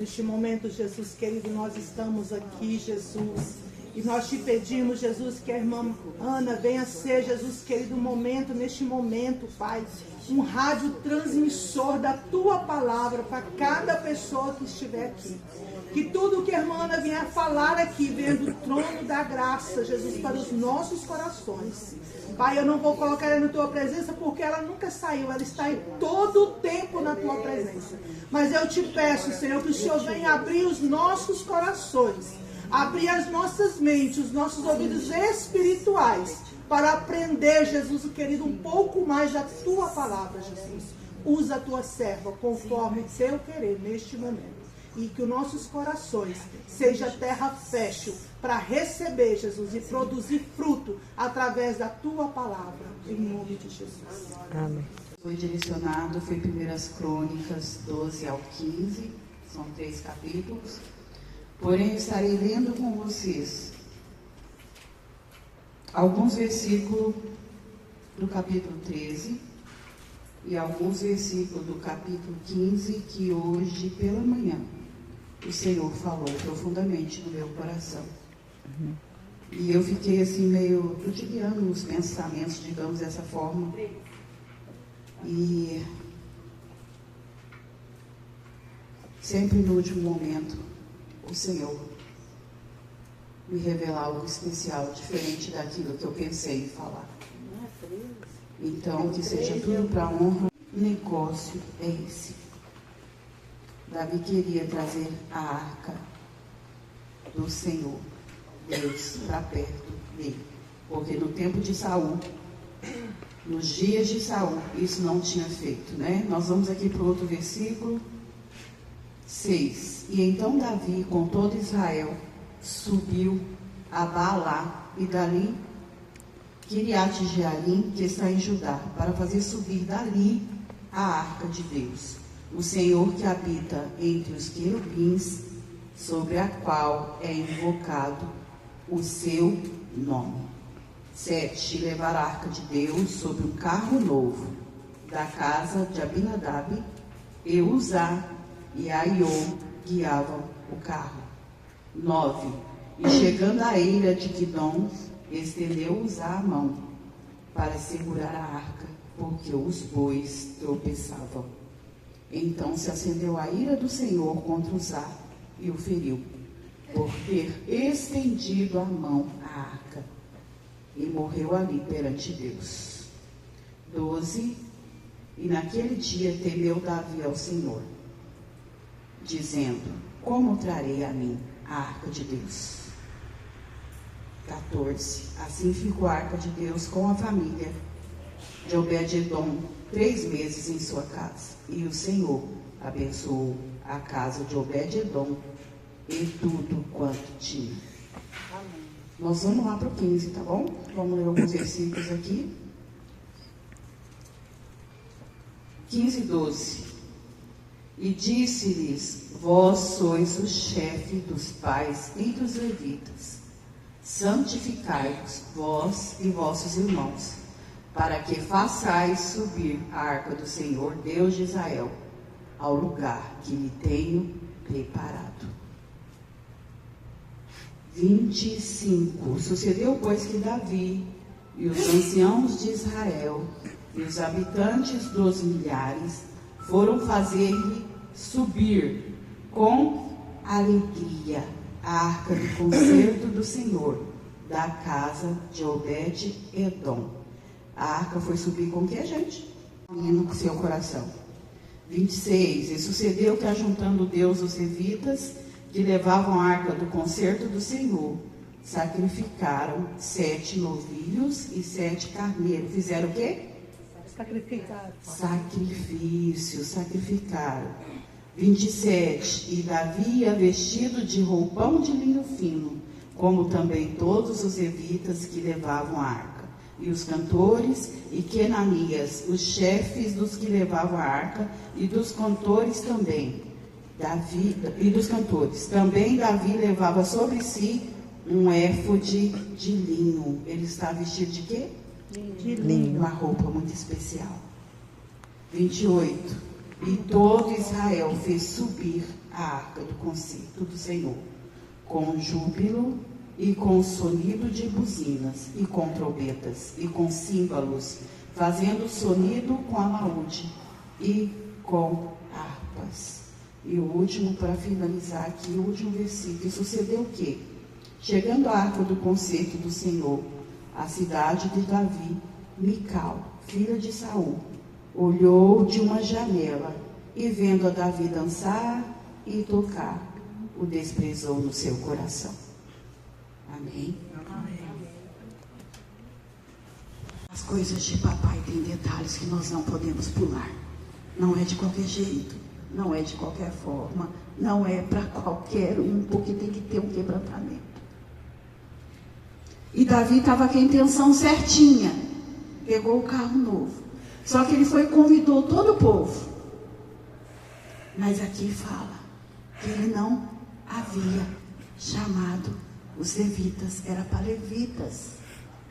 Neste momento, Jesus querido, nós estamos aqui, Jesus. E nós te pedimos, Jesus, que a irmã Ana venha ser, Jesus querido, neste momento, Pai, um rádio transmissor da Tua palavra para cada pessoa que estiver aqui. Que tudo que a irmã Ana vier falar aqui, venha do trono da graça, Jesus, para os nossos corações. Pai, eu não vou colocar ela na Tua presença porque ela nunca saiu, ela está em todo o tempo na Tua presença. Mas eu te peço, Senhor, que o Senhor venha abrir os nossos corações, abrir as nossas mentes, os nossos ouvidos espirituais, para aprender, Jesus, querido, um pouco mais da Tua palavra, Jesus. Usa a Tua serva conforme o Teu querer neste momento. E que os nossos corações seja terra fértil para receber, Jesus, e produzir fruto através da Tua palavra, em nome de Jesus. Amém. Foi direcionado, foi 1 Crônicas 12 ao 15, são 3 capítulos. Porém, eu estarei lendo com vocês alguns versículos do capítulo 13 e alguns versículos do capítulo 15, que hoje pela manhã o Senhor falou profundamente no meu coração. E eu fiquei assim meio judiando os pensamentos, digamos dessa forma. E sempre no último momento o Senhor me revela algo especial, diferente daquilo que eu pensei em falar. Então, que seja tudo para a honra. O negócio é esse. Davi queria trazer a arca do Senhor, Deus, para perto dele. Porque no tempo de Saul, nos dias de Saul, isso não tinha feito, né? Nós vamos aqui para o outro versículo 6. E então Davi, com todo Israel, subiu a Baalá e dali Quiriate-Jearim, que está em Judá, para fazer subir dali a arca de Deus, o Senhor que habita entre os querubins, sobre a qual é invocado o seu nome. 7. Levar a arca de Deus sobre um carro novo, da casa de Abinadab, e Uzá e Aiô guiavam o carro. 9. E chegando à eira de Quidom, estendeu Uzá a mão para segurar a arca, porque os bois tropeçavam. Então se acendeu a ira do Senhor contra Uzá e o feriu, por ter estendido a mão à arca, e morreu ali perante Deus. 12. E naquele dia temeu Davi ao Senhor, dizendo: como trarei a mim a arca de Deus? 14. Assim ficou a arca de Deus com a família de Obed-edom 3 meses em sua casa. E o Senhor abençoou a casa de Obed-edom e tudo quanto tinha. Amém. Nós vamos lá para o 15, tá bom? Vamos ler alguns versículos aqui. 15, 12. E disse-lhes: vós sois o chefe dos pais entre os levitas. Santificai-vos, vós e vossos irmãos, para que façais subir a arca do Senhor, Deus de Israel, ao lugar que lhe tenho preparado. 25. Sucedeu, pois, que Davi e os anciãos de Israel e os habitantes dos milhares foram fazer-lhe subir com alegria a arca do concerto do Senhor, da casa de Obed-edom. A arca foi subir com o que, gente? No seu coração. 26. E sucedeu que, ajuntando Deus os levitas, que levavam a arca do concerto do Senhor, sacrificaram 7 novilhos e 7 carneiros. Fizeram o quê? Sacrificaram. 27. E Davi ia vestido de roupão de linho fino, como também todos os levitas que levavam a arca, e os cantores e Quenanias, os chefes dos que levavam a arca, e dos cantores também. Também Davi levava sobre si um éfode de linho. Ele está vestido de quê? De linho. Uma roupa muito especial. 28. E todo Israel fez subir a arca do concerto do Senhor, com júbilo e com sonido de buzinas, e com trombetas, e com símbolos, fazendo sonido com alaúde e com harpas. E o último, para finalizar aqui, o último versículo. E sucedeu o quê? Chegando a arca do concerto do Senhor, a cidade de Davi, Mical, filha de Saul, olhou de uma janela e, vendo a Davi dançar e tocar, o desprezou no seu coração. Amém? Amém. As coisas de papai têm detalhes que nós não podemos pular. Não é de qualquer jeito, não é de qualquer forma, não é para qualquer um, porque tem que ter um quebrantamento. E Davi estava com a intenção certinha, pegou o carro novo. Só que ele foi e convidou todo o povo. Mas aqui fala que ele não havia chamado os levitas, era para levitas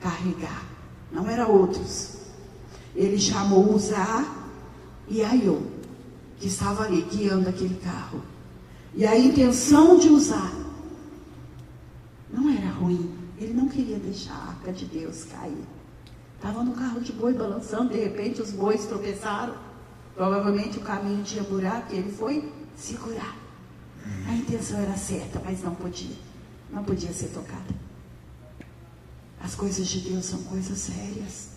carregar, não era outros. Ele chamou Uzá e Aiô, que estava ali guiando aquele carro. E a intenção de Uzá não era ruim, ele não queria deixar a arca de Deus cair. Estava no carro de boi balançando, de repente os bois tropeçaram. Provavelmente o caminho tinha buraco e ele foi segurar. A intenção era certa, mas não podia ser tocada. As coisas de Deus são coisas sérias.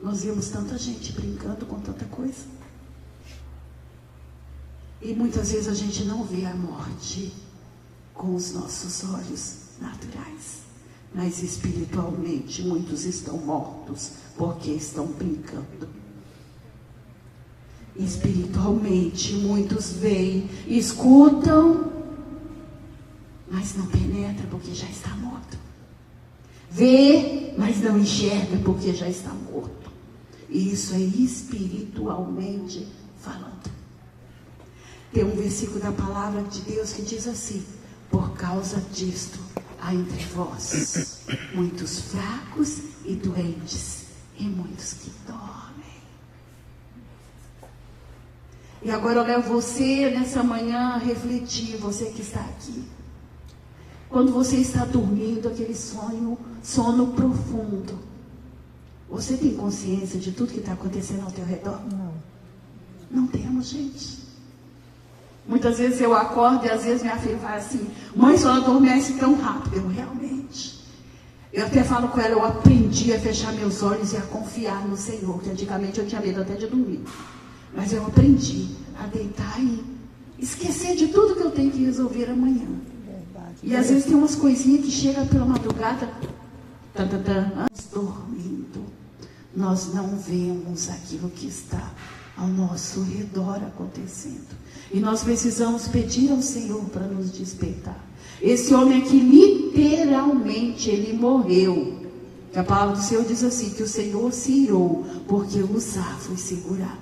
Nós vimos tanta gente brincando com tanta coisa. E muitas vezes a gente não vê a morte com os nossos olhos naturais. Mas espiritualmente muitos estão mortos porque estão brincando. Espiritualmente muitos veem, escutam, mas não penetra porque já está morto. Vê, mas não enxerga porque já está morto. E isso é espiritualmente falando. Tem um versículo da palavra de Deus que diz assim: por causa disto há entre vós muitos fracos e doentes, e muitos que dormem. E agora eu levo você nessa manhã a refletir, você que está aqui. Quando você está dormindo, aquele sono profundo, você tem consciência de tudo que está acontecendo ao teu redor? Não. Não temos, gente. Muitas vezes eu acordo e às vezes minha filha fala assim: mãe, só adormece tão rápido. Eu realmente. Eu até falo com ela, eu aprendi a fechar meus olhos e a confiar no Senhor, que antigamente eu tinha medo até de dormir. Mas eu aprendi a deitar e esquecer de tudo que eu tenho que resolver amanhã. Verdade. E às vezes tem umas coisinhas que chegam pela madrugada, nós dormindo, nós não vemos aquilo que está ao nosso redor acontecendo. E nós precisamos pedir ao Senhor para nos despertar. Esse homem aqui, literalmente, ele morreu. Que a palavra do Senhor diz assim, que o Senhor se irou, porque Uzá foi segurar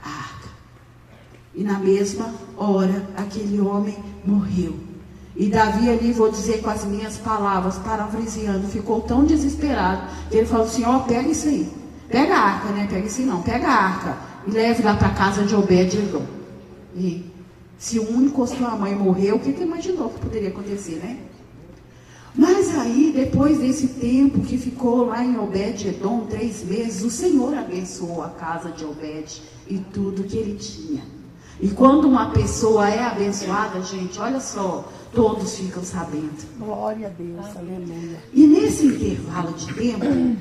a arca. E na mesma hora, aquele homem morreu. E Davi ali, vou dizer com as minhas palavras, parafraseando, ficou tão desesperado, que ele falou assim: ó, pega isso aí. Pega a arca, né? Pega isso aí não, pega a arca e leve lá para a casa de Obed-edom. E se o único sua mãe morreu, o que você imaginou que poderia acontecer, né? Mas aí, depois desse tempo que ficou lá em Obed-edom, 3 meses, o Senhor abençoou a casa de Obed e tudo que ele tinha. E quando uma pessoa é abençoada, gente, olha só, todos ficam sabendo. Glória a Deus, aleluia. E nesse intervalo de tempo,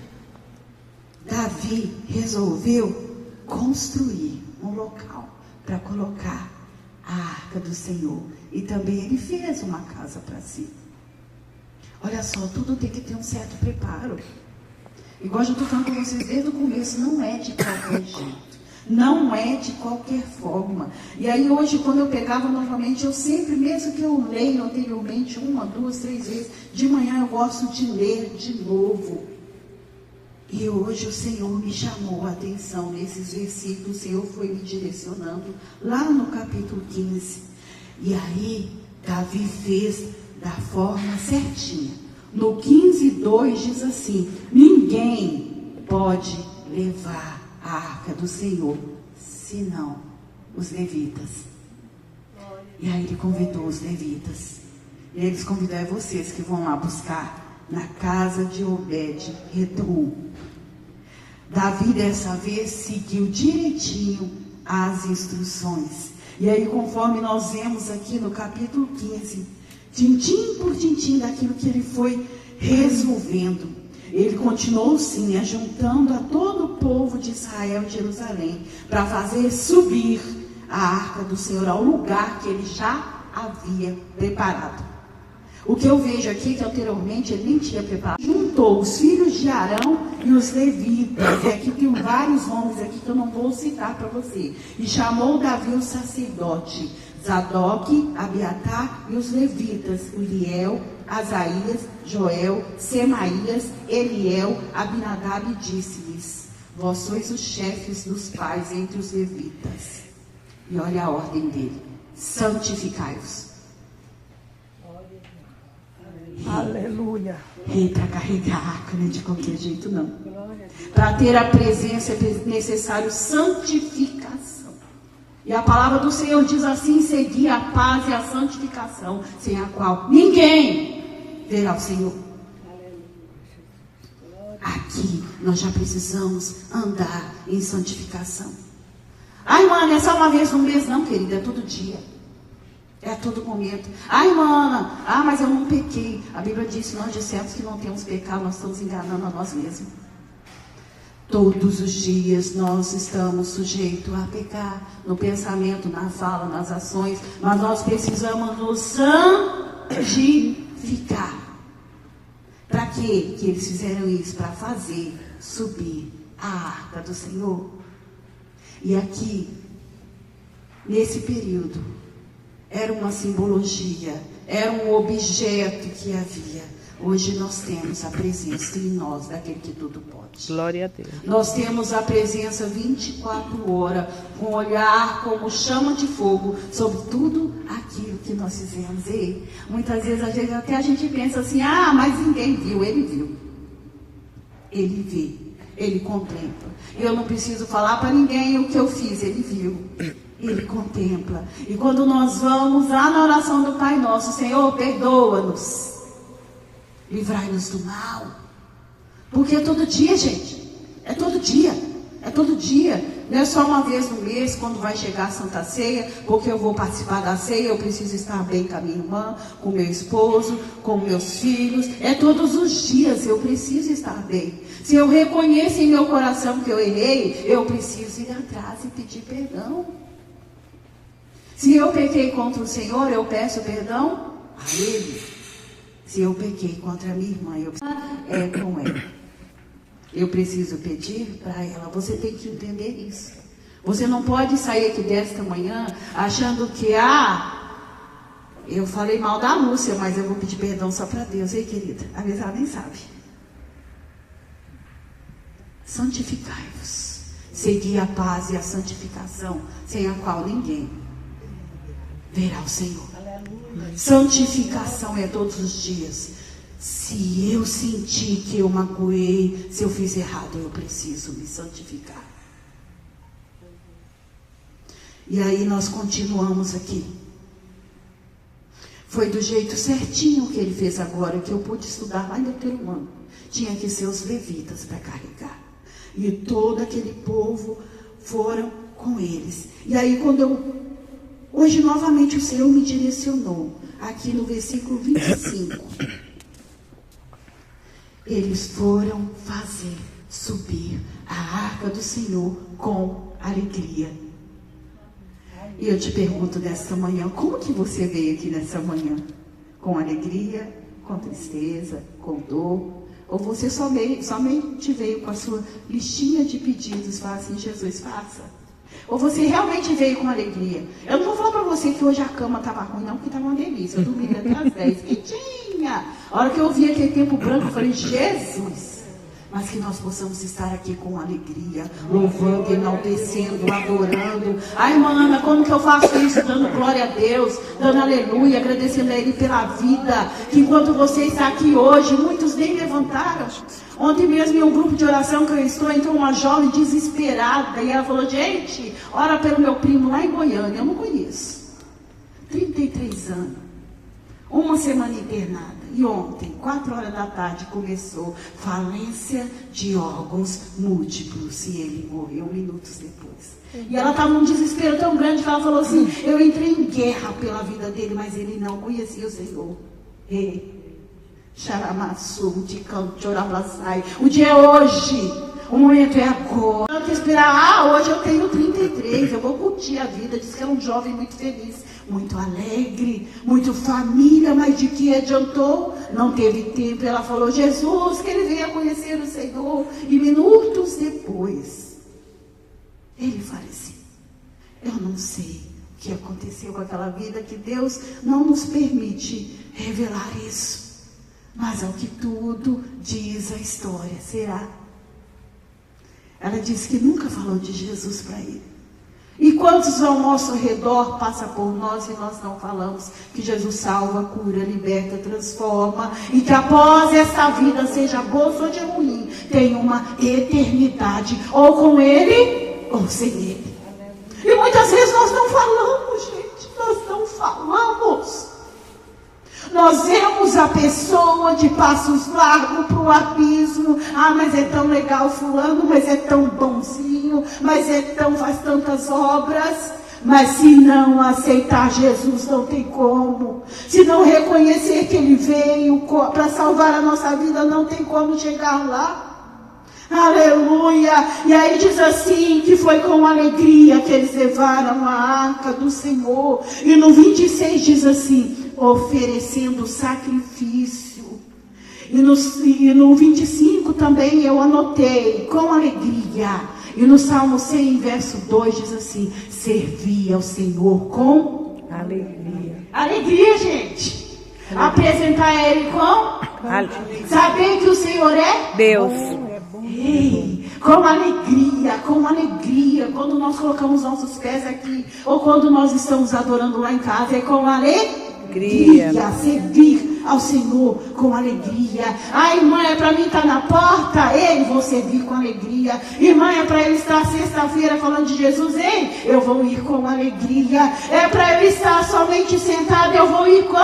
Davi resolveu construir um local para colocar a arca do Senhor. E também ele fez uma casa para si. Olha só, tudo tem que ter um certo preparo. Igual eu já estou falando com vocês desde o começo, não é de qualquer jeito. Não é de qualquer forma. E aí hoje, quando eu pegava novamente, eu sempre, mesmo que eu leio anteriormente 1, 2, 3 vezes, de manhã eu gosto de ler de novo. E hoje o Senhor me chamou a atenção nesses versículos, o Senhor foi me direcionando lá no capítulo 15. E aí, Davi fez da forma certinha. No 15:2 diz assim: ninguém pode levar a arca do Senhor, senão os levitas. E aí ele convidou os levitas. E aí eles convidaram vocês que vão lá buscar na casa de Obed-Edom. Davi dessa vez seguiu direitinho as instruções. E aí, conforme nós vemos aqui no capítulo 15, tintim por tintim daquilo que ele foi resolvendo, ele continuou sim ajuntando a todo o povo de Israel e Jerusalém para fazer subir a arca do Senhor ao lugar que ele já havia preparado. O que eu vejo aqui, que anteriormente ele nem tinha preparado, juntou os filhos de Arão e os levitas, e aqui tem vários nomes aqui que eu não vou citar para você, e chamou Davi o sacerdote, Zadoque, Abiatar e os levitas, Uriel, Asaías, Joel, Semaías, Eliel, Abinadab, e disse-lhes: vós sois os chefes dos pais entre os levitas. E olha a ordem dele: santificai-os. Aleluia. Rei para carregar a arca, não é de qualquer jeito não. Para ter a presença é necessário santificação. E a palavra do Senhor diz assim: segui a paz e a santificação, sem a qual ninguém verá o Senhor. Aqui nós já precisamos andar em santificação. Ai, mano, é só uma vez no mês? Não, querida, é todo dia. É a todo momento. Ai, mana, mas eu não pequei. A Bíblia diz: se nós dissemos que não temos pecado, nós estamos enganando a nós mesmos. Todos os dias nós estamos sujeitos a pecar, no pensamento, na fala, nas ações, mas nós precisamos nos santificar. Para quê que eles fizeram isso? Para fazer subir a arca do Senhor. E aqui, nesse período, era uma simbologia, era um objeto que havia. Hoje nós temos a presença em nós daquele que tudo pode. Glória a Deus. Nós temos a presença 24 horas, com um olhar como chama de fogo sobre tudo aquilo que nós fizemos. E muitas vezes até a gente pensa assim: mas ninguém viu. Ele viu. Ele vê, ele contempla. Eu não preciso falar para ninguém o que eu fiz, ele viu. Ele contempla. E quando nós vamos lá na oração do Pai Nosso: Senhor, perdoa-nos, livrai-nos do mal. Porque é todo dia, gente. É todo dia. É todo dia. Não é só uma vez no mês, quando vai chegar a Santa Ceia, porque eu vou participar da ceia, eu preciso estar bem com a minha irmã, com meu esposo, com meus filhos. É todos os dias, eu preciso estar bem. Se eu reconheço em meu coração que eu errei, eu preciso ir atrás e pedir perdão. Se eu pequei contra o Senhor, eu peço perdão a Ele. Se eu pequei contra a minha irmã, é com ela. Eu preciso pedir para ela. Você tem que entender isso. Você não pode sair aqui desta manhã achando que, eu falei mal da Lúcia, mas eu vou pedir perdão só para Deus. Ei, querida, às vezes ela nem sabe. Santificai-vos. Segui a paz e a santificação, sem a qual ninguém verá o Senhor. Aleluia. Santificação é todos os dias. Se eu sentir que eu magoei, se eu fiz errado, eu preciso me santificar. E aí nós continuamos aqui. Foi do jeito certinho que ele fez agora, que eu pude estudar lá em Deuteronômio. Tinha que ser os levitas para carregar. E todo aquele povo foram com eles. E aí hoje novamente o Senhor me direcionou, aqui no versículo 25. Eles foram fazer subir a arca do Senhor com alegria. E eu te pergunto nesta manhã: como que você veio aqui nessa manhã? Com alegria, com tristeza, com dor? Ou você somente veio com a sua listinha de pedidos? Fala assim: Jesus, faça. Ou você realmente veio com alegria? Eu não vou falar para você que hoje a cama estava ruim, não, porque estava uma delícia. Eu dormi até às 10, quentinha. A hora que eu vi aquele tempo branco, eu falei: Jesus, mas que nós possamos estar aqui com alegria, louvando, enaltecendo, adorando. Ai, irmã Ana, como que eu faço isso? Dando glória a Deus, dando aleluia, agradecendo a Ele pela vida, que enquanto você está aqui hoje, muitos nem levantaram. Ontem mesmo, em um grupo de oração que eu estou, entrou uma jovem desesperada, e ela falou: gente, ora pelo meu primo lá em Goiânia. Eu não conheço. 33 anos, uma semana internada. E ontem, 4 horas da tarde, começou falência de órgãos múltiplos. E ele morreu minutos depois. E ela estava num desespero tão grande que ela falou assim: eu entrei em guerra pela vida dele, mas ele não conhecia o Senhor. O dia é hoje. O momento é agora. Não tem que esperar, hoje eu tenho 33, eu vou curtir a vida. Diz que era um jovem muito feliz, muito alegre, muito família, mas de que adiantou? Não teve tempo. Ela falou: Jesus, que ele venha conhecer o Senhor. E minutos depois, ele faleceu. Eu não sei o que aconteceu com aquela vida, que Deus não nos permite revelar isso. Mas ao que tudo diz a história, será? Ela disse que nunca falou de Jesus para ele. E quantos ao nosso redor passam por nós e nós não falamos que Jesus salva, cura, liberta, transforma, e que após essa vida, seja boa ou seja ruim, tem uma eternidade, ou com Ele, ou sem Ele. E muitas vezes nós não falamos, gente, nós não falamos. Nós vemos a pessoa de passos largos para o abismo. Ah, mas é tão legal fulano, mas é tão bonzinho, mas faz tantas obras. Mas se não aceitar Jesus, não tem como. Se não reconhecer que Ele veio para salvar a nossa vida, não tem como chegar lá. Aleluia! E aí diz assim, que foi com alegria que eles levaram a arca do Senhor. E no 26 diz assim: oferecendo sacrifício. E no 25 também eu anotei, com alegria. E no Salmo 100, verso 2 diz assim: servir ao Senhor com alegria. Alegria, gente. Apresentar a Ele com alegria. Saber que o Senhor é Deus. Ei, com alegria, com alegria. Quando nós colocamos nossos pés aqui, ou quando nós estamos adorando lá em casa, é com alegria. Servir ao Senhor com alegria. Ah, irmã, é para mim estar na porta? Ei, vou servir com alegria. Irmã, é para eu estar sexta-feira falando de Jesus? Ei, eu vou ir com alegria. É para eu estar somente sentada? Eu vou ir com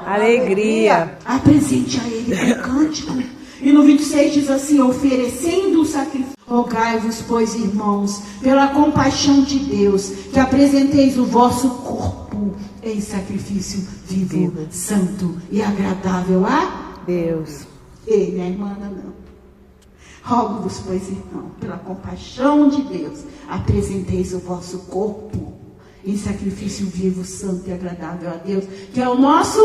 alegria. Apresente a Ele com cântico. E no 26 diz assim: oferecendo o sacrifício. Rogai-vos, pois, irmãos, pela compaixão de Deus, que apresenteis o vosso corpo em sacrifício vivo, santo e agradável a Deus. Ei, minha irmã, não. Rogo-vos, pois, irmão, pela compaixão de Deus, apresenteis o vosso corpo em sacrifício vivo, santo e agradável a Deus, que é o nosso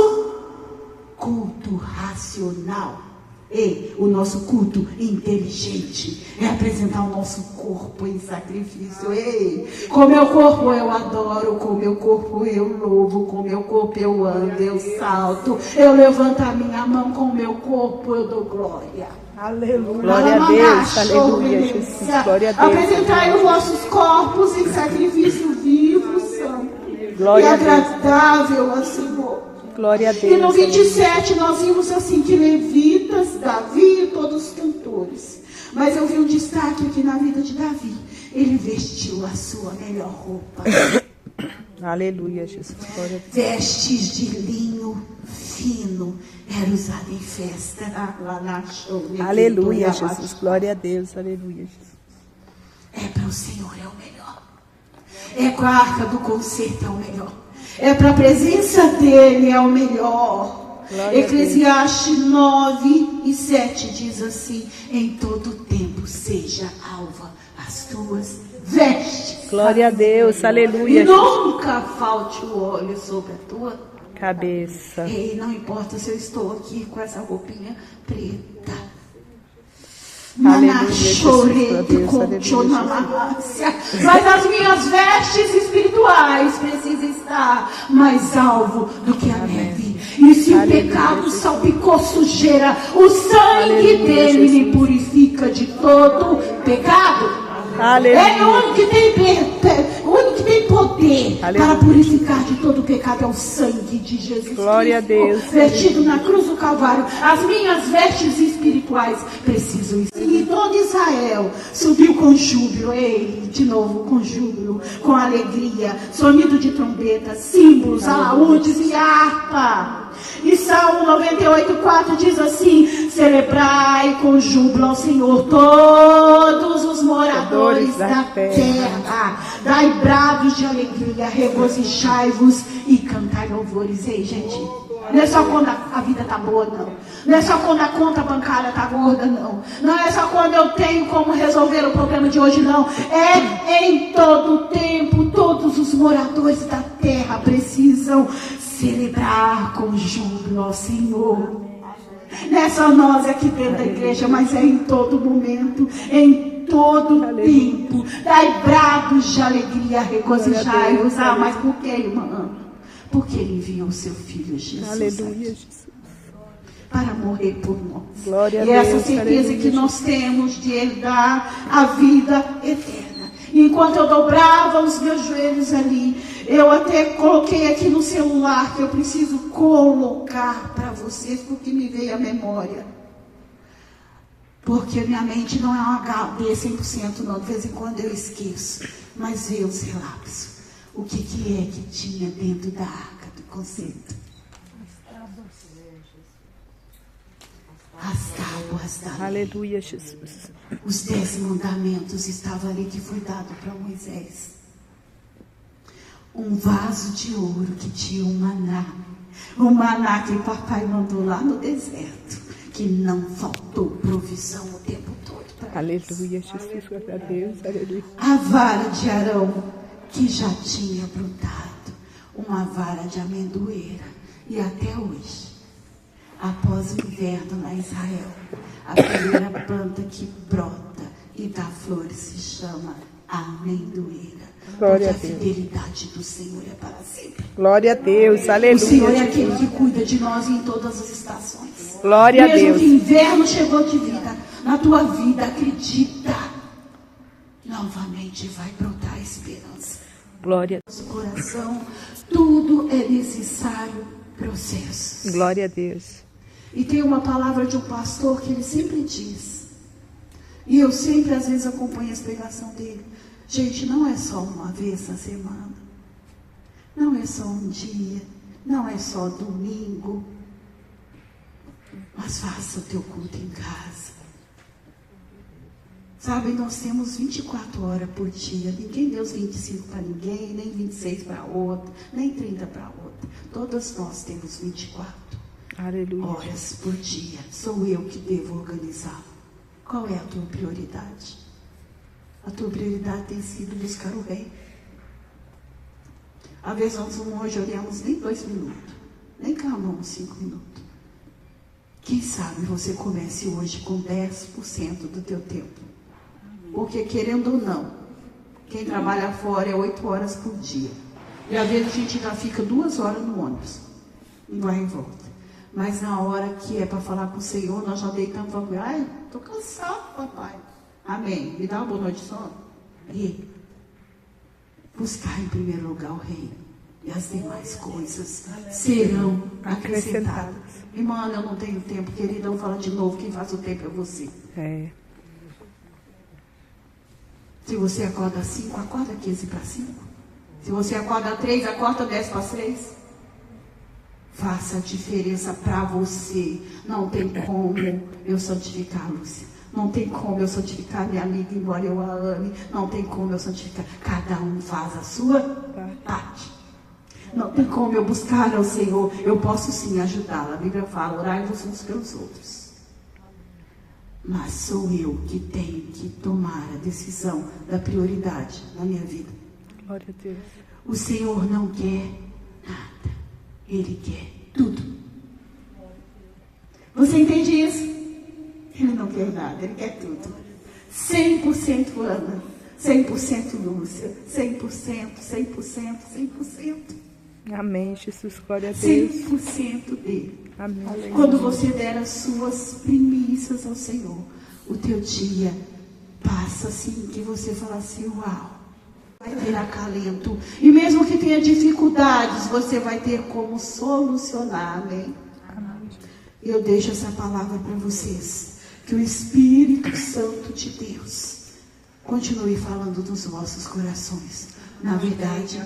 culto racional. E o nosso culto inteligente é apresentar o nosso corpo em sacrifício. Ei, com meu corpo eu adoro, com meu corpo eu louvo, com meu corpo eu ando, eu salto, eu levanto a minha mão, com meu corpo eu dou glória. Aleluia. Glória a Deus, aleluia, Jesus. Glória a Deus. Apresentai os vossos corpos em sacrifício vivo, santo glória e agradável ao Senhor. Glória a Deus. E no 27 nós vimos assim que levitas, Davi e todos os cantores. Mas eu vi um destaque aqui na vida de Davi. Ele vestiu a sua melhor roupa. Aleluia, Jesus. Glória a Deus. Vestes de linho fino era usado em festa. Aleluia, Jesus. Glória a Deus. Aleluia, Jesus. É para o Senhor, é o melhor. É com a arca do concerto, é o melhor. É para a presença dele, é o melhor. Glória Eclesiastes 9:7 diz assim: em todo tempo seja alva as tuas vestes. Glória a Deus, aleluia. E nunca falte o óleo sobre a tua cabeça. E não importa se eu estou aqui com essa roupinha preta. Mas as minhas vestes espirituais precisam estar mais alvo do que a neve. E se o pecado salpicou sujeira, o sangue dele me purifica de todo pecado. É o único que tem poder para purificar de todo pecado, é o sangue de Jesus Glória Cristo, a Deus. vertido na cruz do Calvário. As minhas vestes espirituais precisam estar. E todo Israel subiu com júbilo, de novo com júbilo, com alegria, sonido de trombeta, símbolos, alaúdes e harpa. E Salmo 98:4 diz assim: celebrai com júbilo ao Senhor todos os moradores da terra, dai brados de alegria, regozijai-vos e cantai louvores. Ei, gente, não é só quando a vida tá boa, não. Não é só quando a conta bancária tá gorda, não. Não é só quando eu tenho como resolver o problema de hoje, não. É em todo o tempo. Todos os moradores da terra precisam celebrar com júbilo ao Senhor. Não é só nós aqui dentro da igreja, mas é em todo momento, em todo tempo. Dai brados de alegria, regozijai-vos. Mas por que, irmã? Porque ele enviou o seu filho Jesus. Aleluia, Jesus. Para morrer por nós. Glória a e essa Deus, certeza aleluia, que nós temos de herdar a vida eterna. Enquanto eu dobrava os meus joelhos ali, eu até coloquei aqui no celular, que eu preciso colocar para vocês, porque me veio a memória. Porque minha mente não é um HD 100% não, de vez em quando eu esqueço. Mas veio os relapsos. O que é que tinha dentro da arca do conceito? As tábuas da lei. Aleluia, Jesus. Os 10 mandamentos estavam ali, que foi dado para Moisés. Um vaso de ouro que tinha um maná. O maná que o papai mandou lá no deserto. Que não faltou provisão o tempo todo para eles. Aleluia, Jesus. Glória a Deus. Aleluia. A vara de Arão, que já tinha brotado. Uma vara de amendoeira. E até hoje, após o inverno na Israel, a primeira planta que brota e dá flores se chama amendoeira. Glória Porque a Deus. a fidelidade do Senhor é para sempre. Glória a Deus. O Aleluia. Senhor é aquele que cuida de nós em todas as estações. Glória a Mesmo Deus. que inverno chegou de vida, na tua vida, acredita. Novamente vai brotar a esperança. Glória. Nosso coração, tudo é necessário processos. Glória a Deus. E tem uma palavra de um pastor que ele sempre diz, e eu sempre às vezes acompanho a explicação dele. Gente, não é só uma vez na semana, não é só um dia, não é só domingo, mas faça o teu culto em casa. Sabe, nós temos 24 horas por dia. Ninguém deu os 25 para ninguém, nem 26 para outra, nem 30 para outra. Todas nós temos 24 Aleluia. horas por dia. Sou eu que devo organizar. Qual é a tua prioridade? A tua prioridade tem sido buscar o rei. Às vezes nós hoje oramos nem 2 minutos, nem clamamos 5 minutos. Quem sabe você comece hoje com 10% do teu tempo. Porque querendo ou não, quem trabalha fora é 8 horas por dia. E às vezes a gente já fica 2 horas no ônibus. E vai em volta. Mas na hora que é para falar com o Senhor, nós já deitamos e falamos, ai, estou cansado, papai. Amém. Me dá uma boa noite de sono. E buscar em primeiro lugar o reino. E as demais coisas serão acrescentadas. Irmã, eu não tenho tempo, querida, vamos falar de novo. Quem faz o tempo é você. É. Se você acorda às 5, acorda 15 para 5. Se você acorda às 3, acorda 10 para 6. Faça a diferença para você. Não tem como eu santificar a Lúcia. Não tem como eu santificar minha amiga, embora eu a ame. Não tem como eu santificar. Cada um faz a sua parte. Não tem como eu buscar ao Senhor. Eu posso sim ajudá-la. A Bíblia fala, orai-vos uns pelos outros. Mas sou eu que tenho que tomar a decisão da prioridade na minha vida. Glória a Deus. O Senhor não quer nada. Ele quer tudo. Você entende isso? Ele não quer quer nada, Ele quer tudo. 100% Ana, 100% Lúcia, 100%, 100%, 100%. Amém, Jesus. Glória a Deus. 100% dele. Amém. Quando você der as suas primícias ao Senhor, o teu dia passa assim, que você fala assim, uau, vai ter acalento. E mesmo que tenha dificuldades, você vai ter como solucionar, amém? Eu deixo essa palavra para vocês. Que o Espírito Santo de Deus continue falando nos vossos corações. Na verdade,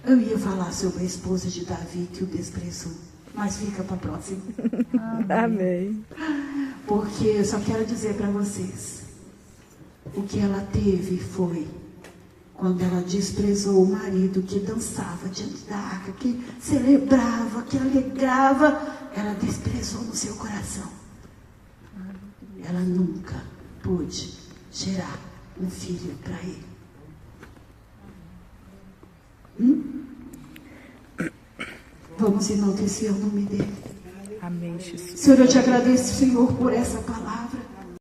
eu ia falar sobre a esposa de Davi que o desprezou, mas fica para a próxima. Amém. Porque eu só quero dizer para vocês, o que ela teve foi quando ela desprezou o marido que dançava diante da arca, que celebrava, que alegrava, ela desprezou no seu coração. Ela nunca pôde gerar um filho para ele. Vamos enaltecer o nome dele. Amém, Jesus. Senhor, eu te agradeço, Senhor, por essa palavra.